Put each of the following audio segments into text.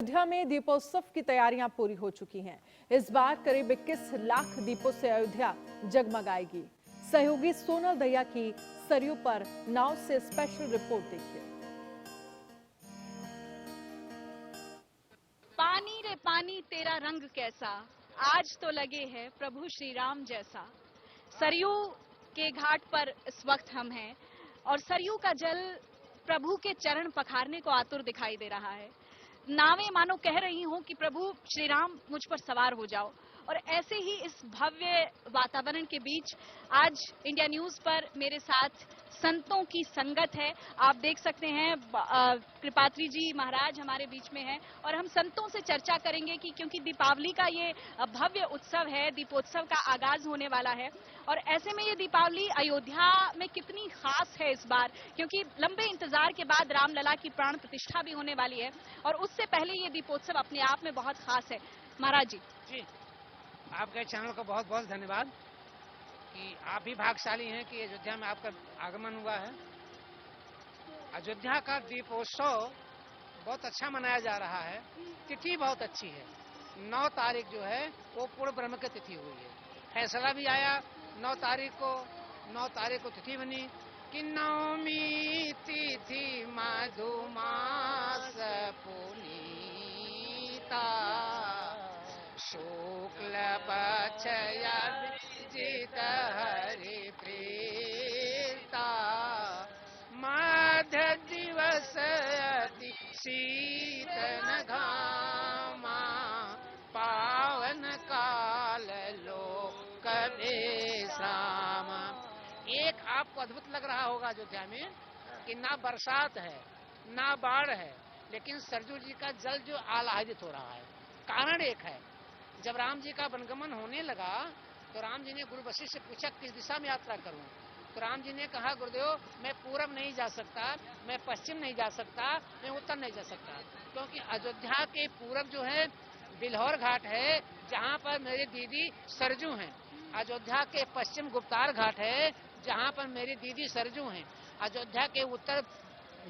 अयोध्या में दीपोत्सव की तैयारियां पूरी हो चुकी हैं। इस बार करीब 21 लाख दीपों से अयोध्या जगमगाएगी। सहयोगी सोनल दहिया की सरयू पर नाव से स्पेशल रिपोर्ट देखिए। पानी रे पानी तेरा रंग कैसा, आज तो लगे है प्रभु श्री राम जैसा। सरयू के घाट पर इस वक्त हम हैं और सरयू का जल प्रभु के चरण पखारने को आतुर दिखाई दे रहा है। नावें मानो कह रही हों कि प्रभु श्री राम मुझ पर सवार हो जाओ। और ऐसे ही इस भव्य वातावरण के बीच आज इंडिया न्यूज पर मेरे साथ संतों की संगत है। आप देख सकते हैं कृपात्री जी महाराज हमारे बीच में हैं और हम संतों से चर्चा करेंगे कि क्योंकि दीपावली का ये भव्य उत्सव है, दीपोत्सव का आगाज होने वाला है और ऐसे में ये दीपावली अयोध्या में कितनी खास है इस बार, क्योंकि लंबे इंतजार के बाद रामलला की प्राण प्रतिष्ठा भी होने वाली है और उससे पहले ये दीपोत्सव अपने आप में बहुत खास है। महाराज जी, आपके चैनल को बहुत बहुत धन्यवाद कि आप भी भाग्यशाली हैं कि अयोध्या में आपका आगमन हुआ है। अयोध्या का दीपोत्सव बहुत अच्छा मनाया जा रहा है। तिथि बहुत अच्छी है। 9 तारीख जो है वो पूर्ण ब्रह्म की तिथि हुई है। फैसला भी आया 9 तारीख को। 9 तारीख को तिथि बनी कि नवमी तिथि मधुमास पुनीता शुक्ल पक्ष जित हरि प्रीता मध्य दिवस अति शीतन घामा पावन काल लोक विश्राम। एक आपको अद्भुत लग रहा होगा अयोध्या में कि ना बरसात है ना बाढ़ है, लेकिन सरजू जी का जल जो आह्लादित हो रहा है। कारण एक है, जब राम जी का वनगमन होने लगा तो राम जी ने गुरु वशिष्ठ से पूछा किस दिशा में यात्रा करूं। तो राम जी ने कहा गुरुदेव मैं पूरब नहीं जा सकता, मैं पश्चिम नहीं जा सकता, मैं उत्तर नहीं जा सकता, क्योंकि अयोध्या के पूरब जो है बिल्हौर घाट है जहां पर मेरी दीदी सरजू हैं। अयोध्या के पश्चिम गुप्तार घाट है जहां पर मेरी दीदी सरजू हैं। अयोध्या के उत्तर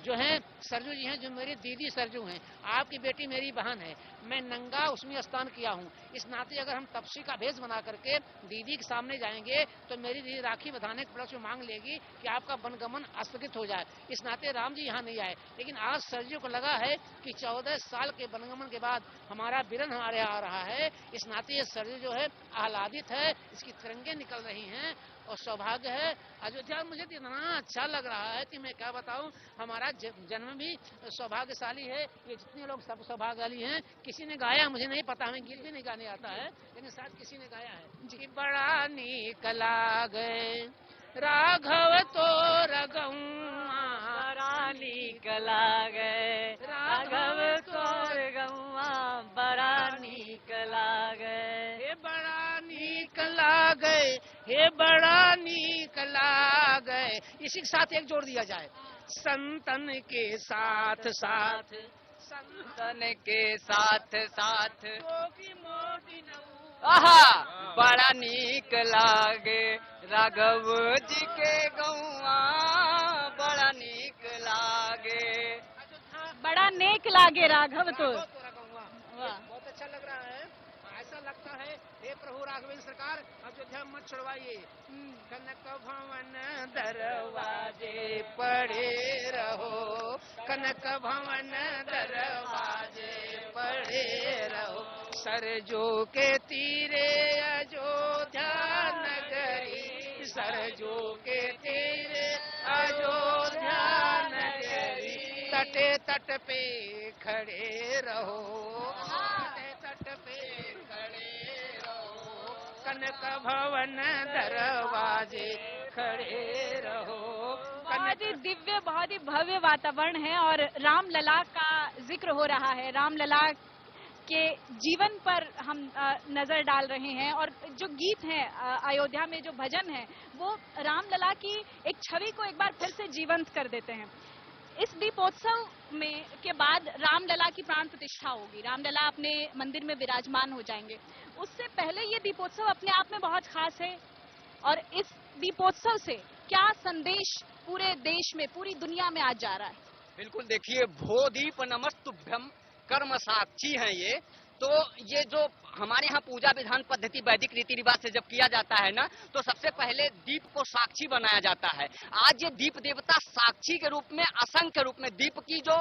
जो है सरजू जी हैं जो मेरी दीदी सरजू हैं। आपकी बेटी मेरी बहन है। मैं नंगा उसमें स्नान किया हूँ। इस नाते अगर हम तपसी का भेष बना करके दीदी के सामने जाएंगे तो मेरी दीदी राखी बंधाने के उपलक्ष्य में मांग लेगी कि आपका वनगमन स्थगित हो जाए। इस नाते राम जी यहाँ नहीं आए, लेकिन आज सरजू को लगा है कि 14 साल के वनगमन के बाद हमारा बिरन हमारे यहाँ आ रहा है। इस नाते ये सरजू जो है आह्लादित है, इसकी तिरंगे निकल रही हैं और सौभाग्य है। अयोध्या मुझे इतना अच्छा लग रहा है कि मैं क्या बताऊं। हमारा जन्म भी सौभाग्यशाली है। ये जितने लोग सब सौभाग्यशाली हैं। किसी ने गाया, मुझे नहीं पता, हमें गीत भी नहीं गाने आता है, लेकिन शायद किसी ने गाया है कि बड़ा नीक लागे राघव तो रघुआ, बड़ा नीक लागे राघव तो रघुआ, बड़ा नीक लागे हे बड़ा नीक लागे, हे बड़ा नीक लागे। इसी के साथ एक जोड़ दिया जाए, संतन के साथ साथ, संतन के साथ साथ मोदी आहा बड़ा नीक लागे राघव जी के गौआ, बड़ा नीक लागे, बड़ा नेक लागे राघव तो। बहुत अच्छा लग रहा है। ऐसा लगता है हे प्रभु राघवेंद्र सरकार अयोध्या मत छुड़वाइए। कनक भवन दरवाजे पड़े रहो, कनक भवन दरवाजे पड़े रहो, सरजू के तीरे अयोध्या नगरी, सरजू के तीरे अयोध्या नगरी, तटे तट पे खड़े रहो, तटे तट पे खड़े रहो, कनक भवन दरवाजे खड़े रहो। बहुत ही दिव्य, बहुत ही भव्य वातावरण है और रामलला का जिक्र हो रहा है। रामलला के जीवन पर हम नजर डाल रहे हैं और जो गीत हैं अयोध्या में जो भजन है वो रामलला की एक छवि को एक बार फिर से जीवंत कर देते हैं। इस दीपोत्सव में के बाद रामलला की प्राण प्रतिष्ठा होगी, रामलला अपने मंदिर में विराजमान हो जाएंगे। उससे पहले ये दीपोत्सव अपने आप में बहुत खास है और इस दीपोत्सव से क्या संदेश पूरे देश में, पूरी दुनिया में आज जा रहा है? बिल्कुल, देखिए भो दीप नमस्तुभ्यम कर्म साक्षी हैं ये। तो ये जो हमारे यहाँ पूजा विधान पद्धति वैदिक रीति रिवाज से जब किया जाता है ना, तो सबसे पहले दीप को साक्षी बनाया जाता है। आज ये दीप देवता साक्षी के रूप में, असंख्य रूप में, दीप की जो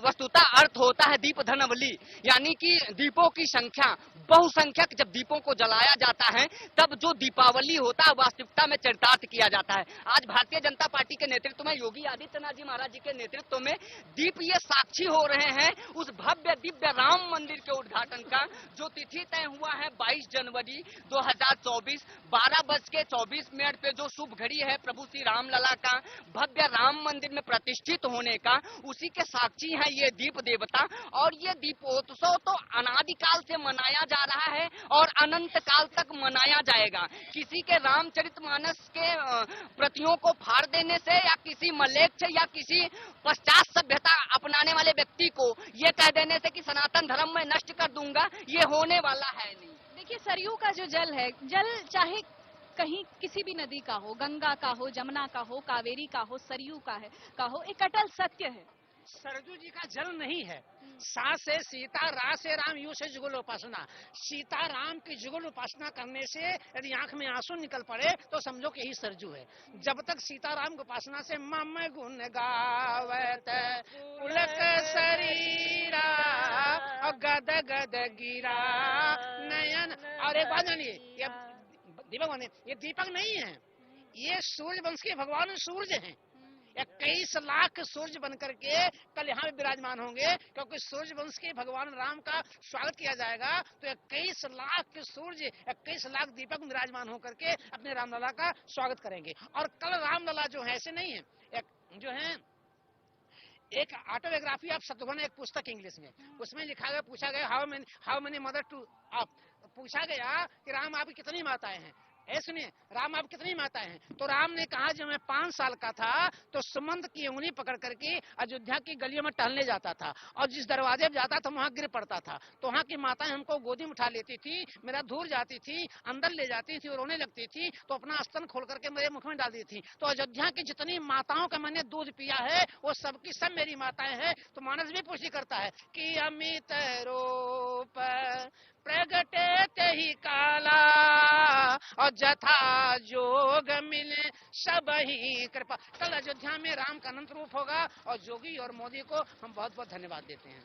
वस्तुतः अर्थ होता है दीप धनवली, यानी कि दीपों की संख्या, बहुसंख्यक जब दीपों को जलाया जाता है तब जो दीपावली होता है वास्तविकता में चरितार्थ किया जाता है। आज भारतीय जनता पार्टी के नेतृत्व में, योगी आदित्यनाथ जी महाराज जी के नेतृत्व में दीप ये साक्षी हो रहे हैं उस भव्य दिव्य राम मंदिर के उद्घाटन का, जो तिथि तय हुआ है 22 जनवरी 2024 12:24 पे जो शुभ घड़ी है प्रभु श्री राम लला का भव्य राम मंदिर में प्रतिष्ठित होने का, उसी के साक्षी है ये दीप देवता। और ये दीपोत्सव तो अनादिकाल से मनाया जा रहा है और अनंत काल तक मनाया जाएगा। किसी के रामचरितमानस के प्रतियों को फाड़ देने से या किसी मलेच्छ या किसी पश्चात सभ्यता अपनाने वाले व्यक्ति को ये कह देने से कि सनातन धर्म में नष्ट कर दूंगा, ये होने वाला है नहीं। देखिए, सरयू का जो जल है, जल चाहे कहीं किसी भी नदी का हो, गंगा का हो, जमुना का हो, कावेरी का हो, सरयू का हो, एक अटल सत्य है। सरजू जी का जल नहीं है। सा से सीता, रा से राम, यू से जुगल उपासना। सीता राम की जुगल उपासना करने से यदि आंख में आंसू निकल पड़े तो समझो कि यही सरजू है। जब तक सीता राम की उपासना से मम गुण गावत पुलक शरीरा और गद गद गिरा नयन। और एक बात जानिए, ये दीपक बने, ये दीपक नहीं है, ये सूर्य वंश के भगवान सूर्य हैं। 21 लाख सूर्य बन करके कल यहाँ पे विराजमान होंगे, क्योंकि सूर्य वंश के भगवान राम का स्वागत किया जाएगा। तो 21 लाख के सूर्य, 21 लाख दीपक विराजमान होकर के अपने रामलला का स्वागत करेंगे। और कल रामलला जो है ऐसे नहीं है, एक जो है एक ऑटोबायोग्राफी ऑफ शत्रुघ्न, एक पुस्तक इंग्लिश में, उसमें लिखा गया, पूछा गया हाउ मेनी मदर टू आप, पूछा गया कि राम आपकी कितनी माताएं हैं। सुनिए, राम आप कितनी माताएं हैं? तो राम ने कहा जब मैं 5 साल का था तो सुमंत की उंगली पकड़ करके अयोध्या की गलियों में टहलने जाता था, और जिस दरवाजे पे जाता था वहां गिर पड़ता था, तो वहां की माताएं हमको गोदी में उठा लेती थी, मेरा धूल जाती थी, अंदर ले जाती थी और रोने लगती थी, तो अपना स्तन खोल करके मेरे मुख में डाल दी थी। तो अयोध्या की जितनी माताओं का मैंने दूध पिया है वो सबकी सब मेरी माताएं हैं। तो मानस भी पुष्टि करता है कि अमित रूप प्रगटे ते ही काला और जथा जोग मिले सब ही कृपा। कल अयोध्या में राम का अनंत रूप होगा और जोगी और मोदी को हम बहुत बहुत धन्यवाद देते हैं।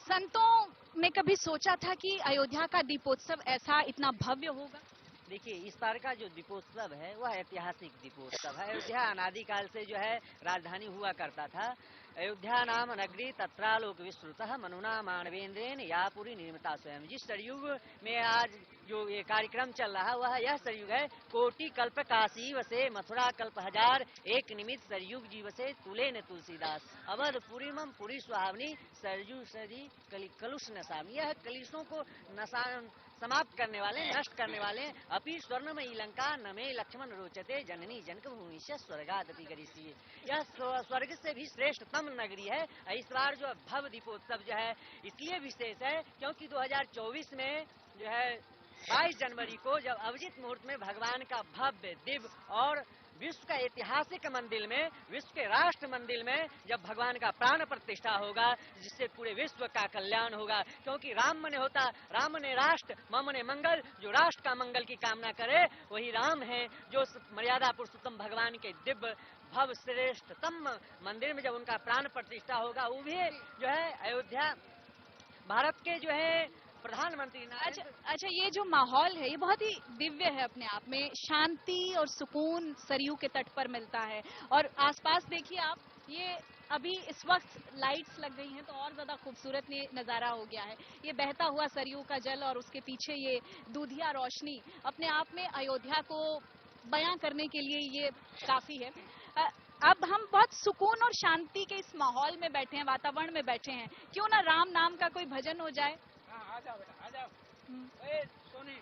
संतों ने कभी सोचा था कि अयोध्या का दीपोत्सव ऐसा इतना भव्य होगा? देखिए, इस बार का जो दीपोत्सव है वह ऐतिहासिक दीपोत्सव है। अयोध्या अनादिकाल से जो है राजधानी हुआ करता था। अयोध्या नाम नगरी तत्रालोक विस्तृतः मनुना मानवेंद्रेन या पुरी निर्मिता स्वयं। जिस सरयुग में आज जो ये कार्यक्रम चल रहा है वह यह सरयुग है। कोटि कल्प काशी वसे मथुरा कल्प हजार, एक निमित सरयुग जीवसे तुले न तुलसीदास। अवध पुरी मम पुरी सुहावनी, सरयू सरी कलुष नसावनी। यह कलुषों को समाप्त करने वाले, नष्ट करने वाले। अपि स्वर्णमयी लंका नमे लक्ष्मण रोचते, जननी जनक भूमि से स्वर्गादपि गरिष्ये। यह स्वर्ग से भी श्रेष्ठतम नगरी है। इस बार जो भव्य दीपोत्सव जो है इसलिए विशेष है क्योंकि 2024 में जो है 22 जनवरी को जब अभिजीत मुहूर्त में भगवान का भव्य दिव्य और विश्व का ऐतिहासिक मंदिर में, विश्व के राष्ट्र मंदिर में जब भगवान का प्राण प्रतिष्ठा होगा, जिससे पूरे विश्व का कल्याण होगा। क्योंकि राम ने होता, राम ने राष्ट्र, मम ने मंगल। जो राष्ट्र का मंगल की कामना करे वही राम है। जो मर्यादा पुरुषोत्तम भगवान के दिव्य भव्य श्रेष्ठतम मंदिर में जब उनका प्राण प्रतिष्ठा होगा, वो भी जो है अयोध्या भारत के जो है प्रधानमंत्री। अच्छा, ये जो माहौल है ये बहुत ही दिव्य है अपने आप में। शांति और सुकून सरयू के तट पर मिलता है। और आसपास देखिए आप, ये अभी इस वक्त लाइट्स लग गई हैं तो और ज्यादा खूबसूरत ये नजारा हो गया है। ये बहता हुआ सरयू का जल और उसके पीछे ये दूधिया रोशनी अपने आप में अयोध्या को बयां करने के लिए ये काफी है। अब हम बहुत सुकून और शांति के इस माहौल में बैठे हैं, वातावरण में बैठे हैं। क्यों ना राम नाम का कोई भजन हो जाए। आ जाओ बेटा, आ जाओ। सोनी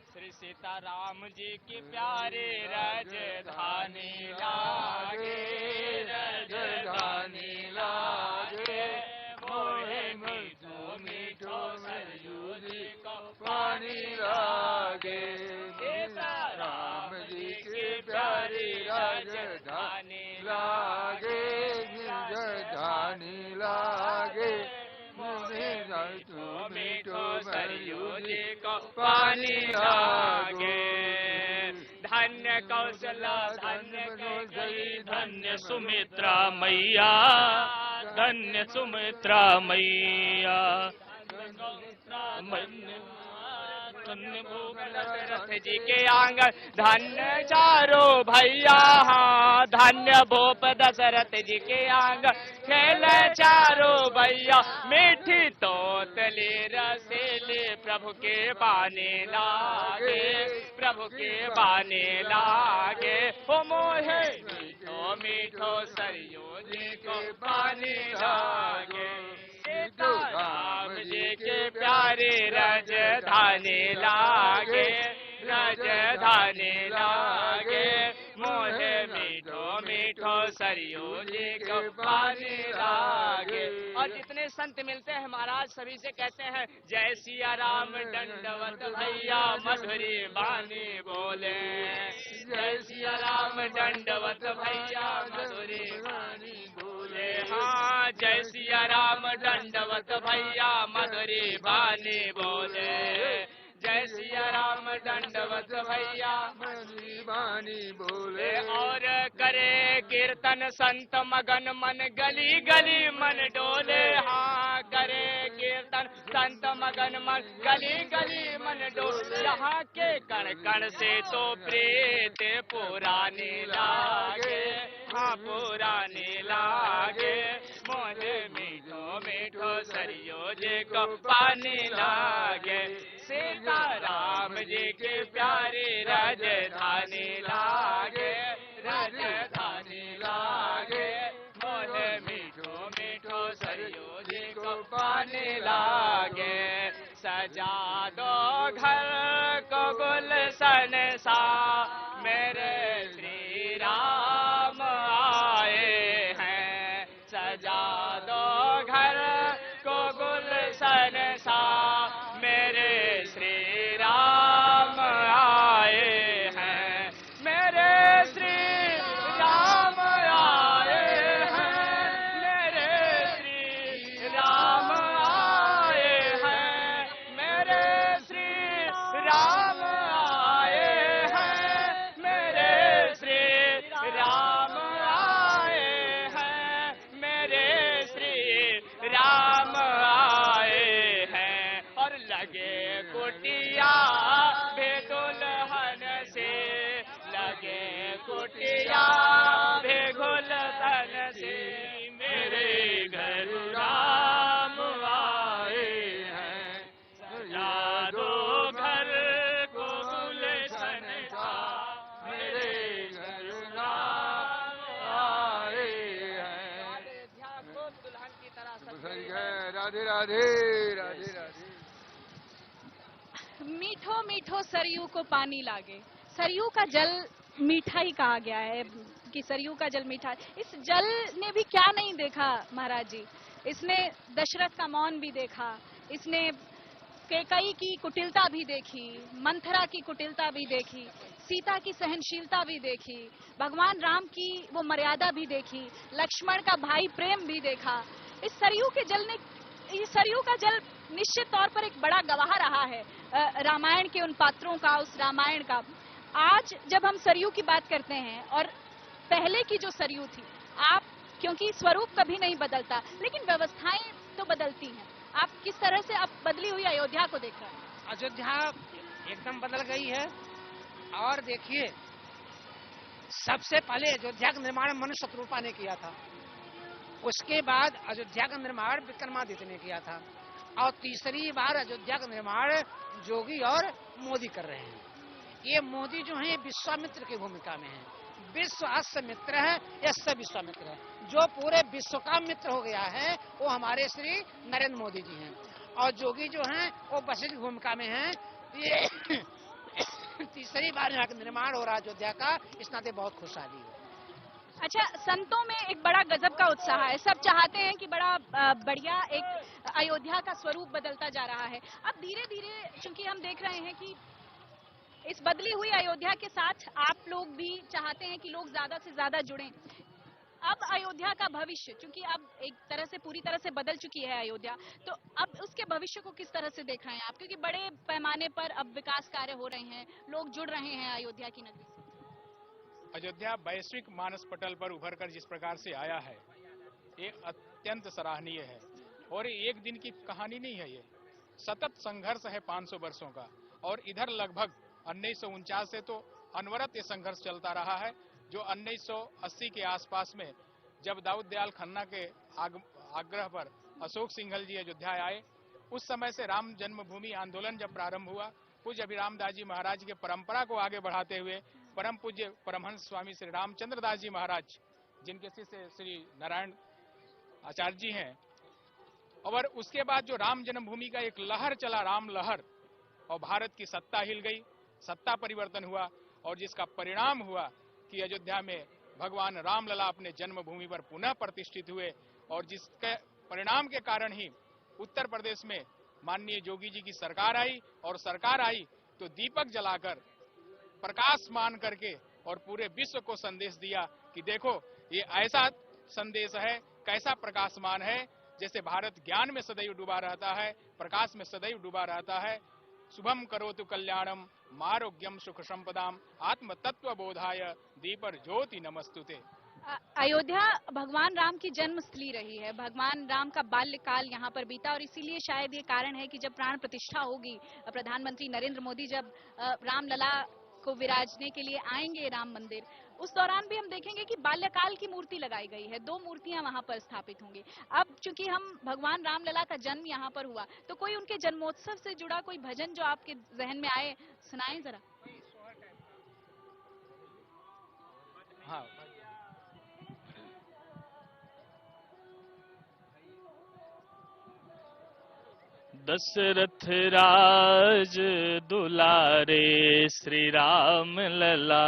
श्री सीताराम जी के प्यारे राजधानी लागे, राजधानी लागे, मोहे मीठो मीठो सरयू जी का पानी लागे। सीताराम जी के प्यारे राजधानी लागे, पानी लागे मोहे मीठो मीठो सरयू जी को पानी लागे। धन्य कौशला धन्य कैकेयी धन्य सुमित्रा मैया, धन्य सुमित्रा मैया, धन्य भूप दशरथ जी के आंगन, धन्य चारों भैया, हाँ धन्य भूप दशरथ जी के आंगन, खेले चारों भैया, मीठी तोतली रसीली प्रभु के बाने लागे, प्रभु के बाने लागे। ओ मोहे मीठो मीठो सरयू जी को पानी लागे, सीता राम जी के प्यारे राजधानी लागे, राजधानी लागे। मोहे मीठो मीठो सरयू जी को पानी लागे। और जितने संत मिलते हैं महाराज सभी से कहते हैं जय सिया राम दंडवत भैया मधुरी बानी बोले, जय सिया राम दंडवत भैया मधुरी बानी बोले, हाँ जय सिया राम दंडवत भैया मधुरी बानी बोले, जय सिया राम दंडवत भैया मधुरी बानी बोले। और करे कीर्तन संत मगन मन गली गली मन डोले, हाँ करे कीर्तन संत मगन मन गली गली मन डोले। यहाँ के कण कण से तो प्रीत पुरानी लागे, हाँ पुरानी लागे। मोहे मीठो मीठो सरयू जी को पानी लागे, सीता राम जी के प्यारे राजधानी लागे, राजधानी लागे। मोहे मीठो मीठो सरयू जी को पानी लागे। सजा दो घर को गुलशन सा, मेरे श्री राम आए हैं। सजा दो घर को गुलशन सा, मेरे श्री राम आए हैं, मेरे श्री राम आए हैं, मेरे श्री राम आए हैं, मेरे श्री राम आए हैं, मेरे श्री राम आए हैं, मेरे श्री राम आए हैं। और लगे कुटिया भेदुल्हन से, लगे कुटिया भेदुल्हन से, मेरे घर राम आए हैं। सजा दो घर को गुलशन सा, मेरे घर राम आए हैं। दुल्हन की तरह राधे राधे राधे राधे। मीठो मीठो सरयू को पानी लागे। सरयू का जल मीठा ही कहा गया है कि सरयू का जल मीठा है। इस जल ने भी क्या नहीं देखा महाराज जी, इसने दशरथ का मौन भी देखा, इसने कैकेयी की कुटिलता भी देखी, मंथरा की कुटिलता भी देखी, सीता की सहनशीलता भी देखी, भगवान राम की वो मर्यादा भी देखी, लक्ष्मण का भाई प्रेम भी देखा। इस सरयू के जल ने, इस सरयू का जल निश्चित तौर पर एक बड़ा गवाह रहा है रामायण के उन पात्रों का, उस रामायण का। आज जब हम सरयू की बात करते हैं और पहले की जो सरयू थी, आप क्योंकि स्वरूप कभी नहीं बदलता लेकिन व्यवस्थाएं तो बदलती हैं, आप किस तरह से आप बदली हुई अयोध्या को देख रहे हैं? अयोध्या एकदम बदल गई है। और देखिए, सबसे पहले अयोध्या का निर्माण मनुष्य शत्रुपा ने किया था, उसके बाद अयोध्या का निर्माण विक्रमादित्य ने किया था, और तीसरी बार अयोध्या का निर्माण जोगी और मोदी कर रहे हैं। ये मोदी जो है विश्वामित्र की भूमिका में है। विश्व अस्य मित्र है, यस्य विश्वामित्र है। जो पूरे विश्व का मित्र हो गया है वो हमारे श्री नरेंद्र मोदी जी हैं, और जोगी जो हैं वो वशिष्ठ की भूमिका में हैं। ये तीसरी बार यहाँ का निर्माण हो रहा है अयोध्या का, इस नाते बहुत खुशहाली है। अच्छा, संतों में एक बड़ा गजब का उत्साह है, सब चाहते हैं कि बड़ा बढ़िया एक अयोध्या का स्वरूप बदलता जा रहा है। अब धीरे धीरे चूंकि हम देख रहे हैं कि इस बदली हुई अयोध्या के साथ आप लोग भी चाहते हैं कि लोग ज्यादा से ज्यादा जुड़ें। अब अयोध्या का भविष्य, क्योंकि अब एक तरह से पूरी तरह से बदल चुकी है अयोध्या, तो अब उसके भविष्य को किस तरह से देख रहे हैं आप? क्योंकि बड़े पैमाने पर अब विकास कार्य हो रहे हैं, लोग जुड़ रहे हैं अयोध्या की नगरी से। अयोध्या वैश्विक मानस पटल पर उभर कर जिस प्रकार से आया है, ये अत्यंत सराहनीय है। और ये एक दिन की कहानी नहीं है, ये सतत संघर्ष है 500 वर्षों का। और इधर लगभग 1949 से तो अनवरत ये संघर्ष चलता रहा है, जो 1980 के आसपास में जब दाऊद दयाल खन्ना के आग्रह पर अशोक सिंघल जी अयोध्या आए, उस समय से राम जन्मभूमि आंदोलन जब प्रारंभ हुआ, पूज्य अभिराम दास जी महाराज के परंपरा को आगे बढ़ाते हुए परम पूज्य परमहंस स्वामी श्री रामचंद्र दास जी महाराज, जिनके शिष्य श्री नारायण आचार्य जी हैं, और उसके बाद जो राम जन्मभूमि का एक लहर चला, राम लहर, और भारत की सत्ता हिल गई, सत्ता परिवर्तन हुआ, और जिसका परिणाम हुआ कि अयोध्या में भगवान रामलला अपने जन्मभूमि पर पुनः प्रतिष्ठित हुए। और जिसके परिणाम के कारण ही उत्तर प्रदेश में माननीय योगी जी की सरकार आई, और सरकार आई तो दीपक जलाकर प्रकाशमान करके और पूरे विश्व को संदेश दिया कि देखो ये ऐसा संदेश है, कैसा प्रकाशमान है, जैसे भारत ज्ञान में सदैव डूबा रहता है, प्रकाश में सदैव डूबा रहता है। शुभम करोतु कल्याणम मारोग्यम सुख संपदाम आत्म तत्व बोधाय दीपर ज्योति नमस्तुते। अयोध्या भगवान राम की जन्मस्थली रही है, भगवान राम का बाल्यकाल यहाँ पर बीता, और इसीलिए शायद ये कारण है कि जब प्राण प्रतिष्ठा होगी, प्रधानमंत्री नरेंद्र मोदी जब रामलला को विराजने के लिए आएंगे राम मंदिर, उस दौरान भी हम देखेंगे कि बाल्यकाल की मूर्ति लगाई गई है, 2 मूर्तियां वहां पर स्थापित होंगी। अब चूंकि हम भगवान रामलला का जन्म यहाँ पर हुआ, तो कोई उनके जन्मोत्सव से जुड़ा कोई भजन जो आपके जहन में आए, सुनाएं जरा। हाँ, दशरथ राज दुलारे श्री राम लला,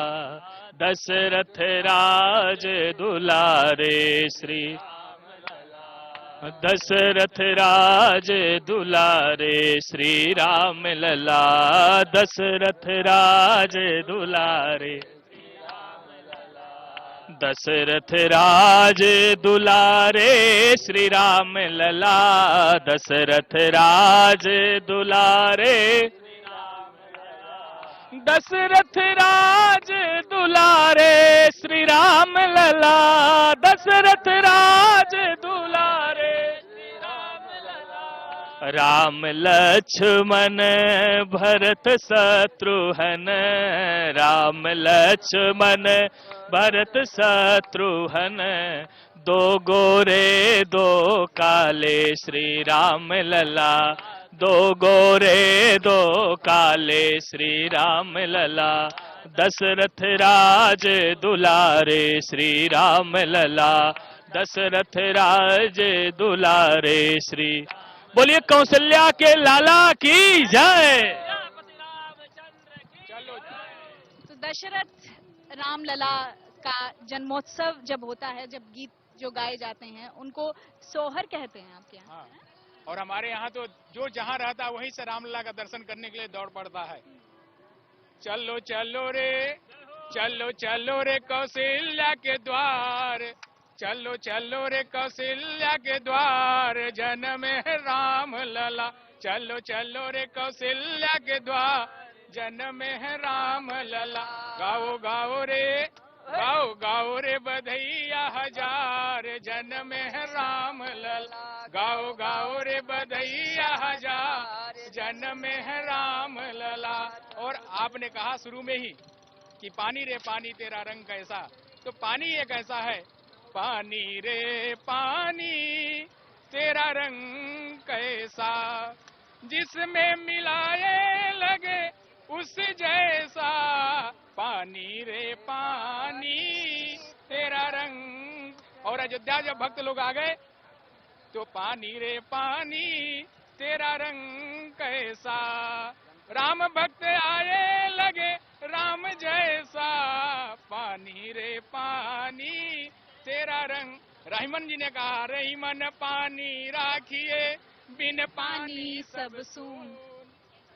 दशरथ राज दुलारे श्री दशरथ राज दुलारे श्री राम लला, दशरथ राज दुलारे दशरथ राज दुलारे श्री राम लला, दशरथ राज दुलारे दशरथ राज दुलारे श्री राम लला, दशरथ राज दुलारे राम लक्ष्मण भरत शत्रुघ्न, राम लक्ष्मण भरत शत्रुघ्न, 2 गोरे 2 काले श्री राम लला, 2 गोरे 2 काले श्री राम लला, दशरथ राज दुलारे श्री राम लला, दशरथ राज दुलारे श्री। बोलिए कौशल्या के लाला की जय। तो दशरथ रामलला का जन्मोत्सव जब होता है, जब गीत जो गाए जाते हैं उनको सोहर कहते हैं आपके यहाँ। हाँ। और हमारे यहाँ तो जो जहाँ रहता है वहीं से रामलला का दर्शन करने के लिए दौड़ पड़ता है। चलो चलो रे, चलो चलो रे कौशल्या के द्वार, चलो चलो रे कौशल्या के द्वार, जन्म है राम लला, चलो चलो रे कौशल्या के द्वार, जन्म है राम लला। गाओ गाओ रे, गाओ गाओ रे बधैया हजार, जन्म है राम लला, गाओ गाओ रे बधैया हजार, जन्म है राम लला। और आपने कहा शुरू में ही कि पानी रे पानी तेरा रंग कैसा, तो पानी एक ऐसा है, पानी रे पानी तेरा रंग कैसा, जिसमें मिलाए लगे उस जैसा, पानी रे पानी तेरा रंग। और अयोध्या जब भक्त लोग आ गए तो पानी रे पानी तेरा रंग कैसा, राम भक्त आए लगे राम जैसा, पानी रे पानी तेरा रंग। रहीमन जी ने कहा, रहीमन पानी राखिए, बिन पानी सब सून,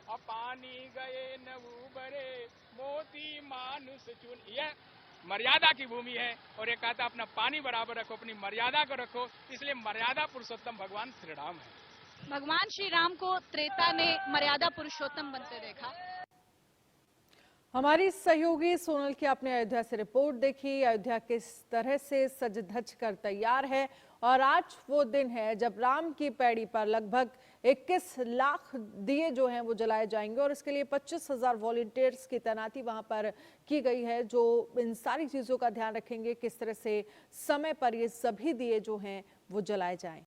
अब पानी गए न उबरे, मोती मानुष चुन। यह मर्यादा की भूमि है, और ये कहता अपना पानी बराबर रखो, अपनी मर्यादा को रखो, इसलिए मर्यादा पुरुषोत्तम भगवान श्री राम है। भगवान श्री राम को त्रेता ने मर्यादा पुरुषोत्तम बनते देखा। हमारी सहयोगी सोनल की आपने अयोध्या से रिपोर्ट देखी। अयोध्या किस तरह से सज धज कर तैयार है, और आज वो दिन है जब राम की पैड़ी पर लगभग 21 लाख दिए जो हैं वो जलाए जाएंगे, और इसके लिए 25,000 वॉलंटियर्स की तैनाती वहां पर की गई है, जो इन सारी चीजों का ध्यान रखेंगे किस तरह से समय पर ये सभी दिए जो हैं वो जलाए जाएं।